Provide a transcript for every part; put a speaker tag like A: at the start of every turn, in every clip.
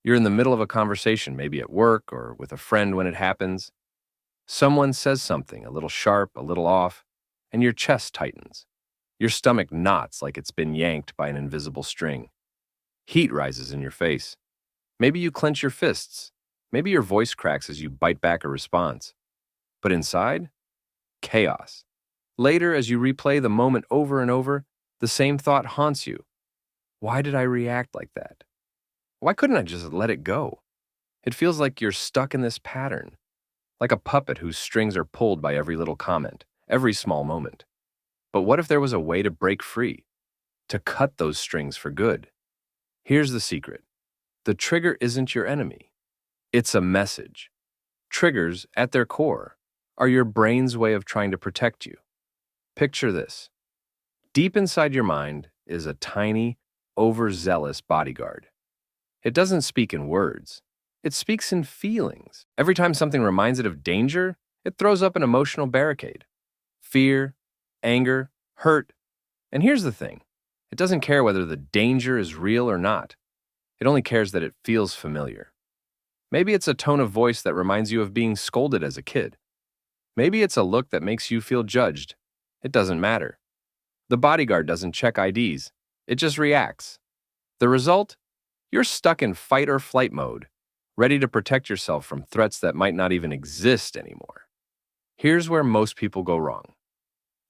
A: You're in the middle of a conversation, maybe at work or with a friend when it happens. Someone says something a little sharp, a little off, and your chest tightens. Your stomach knots like it's been yanked by an invisible string. Heat rises in your face. Maybe you clench your fists. Maybe your voice cracks as you bite back a response. But inside, chaos. Later, as you replay the moment over and over, the same thought haunts you. Why did I react like that? Why couldn't I just let it go? It feels like you're stuck in this pattern, like a puppet whose strings are pulled by every little comment, every small moment. But what if there was a way to break free, to cut those strings for good? Here's the secret. The trigger isn't your enemy. It's a message. Triggers, at their core, are your brain's way of trying to protect you. Picture this. Deep inside your mind is a tiny, overzealous bodyguard. It doesn't speak in words. It speaks in feelings. Every time something reminds it of danger, it throws up an emotional barricade. Fear, anger, hurt. And here's the thing. It doesn't care whether the danger is real or not. It only cares that it feels familiar. Maybe it's a tone of voice that reminds you of being scolded as a kid. Maybe it's a look that makes you feel judged. It doesn't matter. The bodyguard doesn't check IDs. It just reacts. The result? You're stuck in fight or flight mode, ready to protect yourself from threats that might not even exist anymore. Here's where most people go wrong.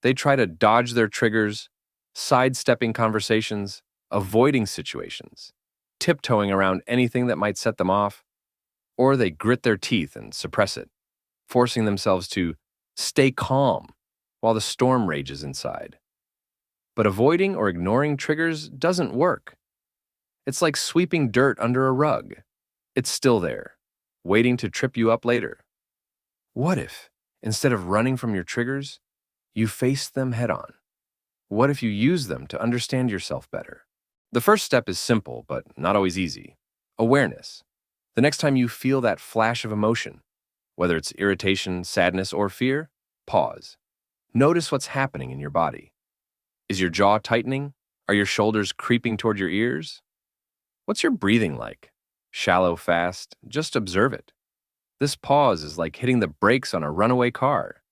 A: They try to dodge their triggers, sidestepping conversations, avoiding situations, tiptoeing around anything that might set them off, or they grit their teeth and suppress it, forcing themselves to stay calm while the storm rages inside. But avoiding or ignoring triggers doesn't work. It's like sweeping dirt under a rug. It's still there, waiting to trip you up later. What if, instead of running from your triggers, you face them head on? What if you use them to understand yourself better? The first step is simple, but not always easy. Awareness. The next time you feel that flash of emotion, whether it's irritation, sadness, or fear, pause. Notice what's happening in your body. Is your jaw tightening? Are your shoulders creeping toward your ears? What's your breathing like? Shallow, fast? Just observe it. This pause is like hitting the brakes on a runaway car.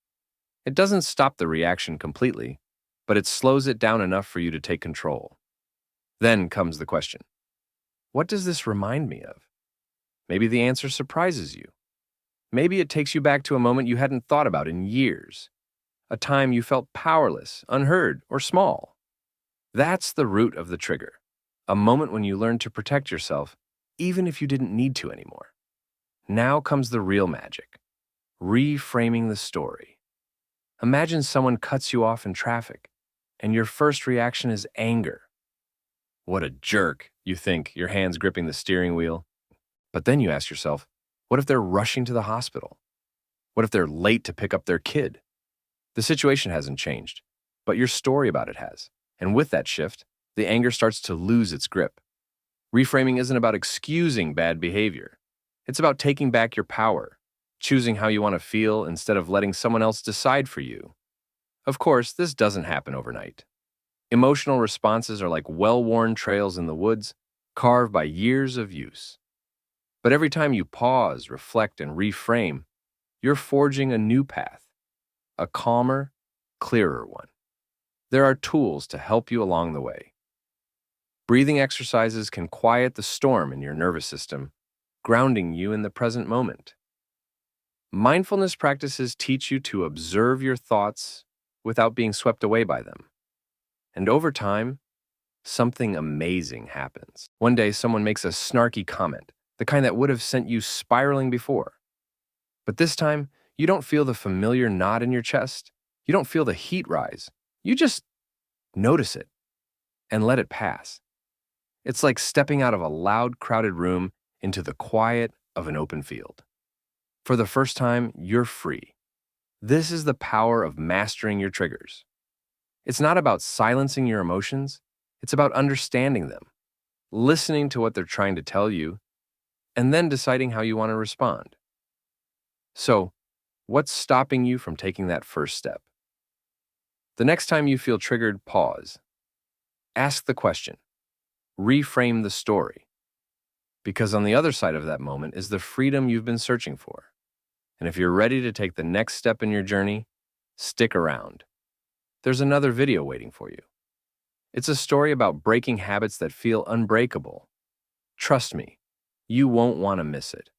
A: It doesn't stop the reaction completely, but it slows it down enough for you to take control. Then comes the question. What does this remind me of? Maybe the answer surprises you. Maybe it takes you back to a moment you hadn't thought about in years. A time you felt powerless, unheard, or small. That's the root of the trigger. A moment when you learned to protect yourself, even if you didn't need to anymore. Now comes the real magic. Reframing the story. Imagine someone cuts you off in traffic, and your first reaction is anger. What a jerk, you think, your hands gripping the steering wheel. But then you ask yourself, what if they're rushing to the hospital? What if they're late to pick up their kid? The situation hasn't changed, but your story about it has. And with that shift, the anger starts to lose its grip. Reframing isn't about excusing bad behavior. It's about taking back your power, choosing how you want to feel instead of letting someone else decide for you. Of course, this doesn't happen overnight. Emotional responses are like well-worn trails in the woods, carved by years of use. But every time you pause, reflect, and reframe, you're forging a new path, a calmer, clearer one. There are tools to help you along the way. Breathing exercises can quiet the storm in your nervous system, grounding you in the present moment. Mindfulness practices teach you to observe your thoughts without being swept away by them. And over time, something amazing happens. One day, someone makes a snarky comment, the kind that would have sent you spiraling before. But this time, you don't feel the familiar knot in your chest. You don't feel the heat rise. You just notice it and let it pass. It's like stepping out of a loud, crowded room into the quiet of an open field. For the first time, you're free. This is the power of mastering your triggers. It's not about silencing your emotions. It's about understanding them, listening to what they're trying to tell you, and then deciding how you want to respond. So, what's stopping you from taking that first step? The next time you feel triggered, pause. Ask the question. Reframe the story. because on the other side of that moment is the freedom you've been searching for. And if you're ready to take the next step in your journey, stick around. There's another video waiting for you. It's a story about breaking habits that feel unbreakable. Trust me, you won't want to miss it.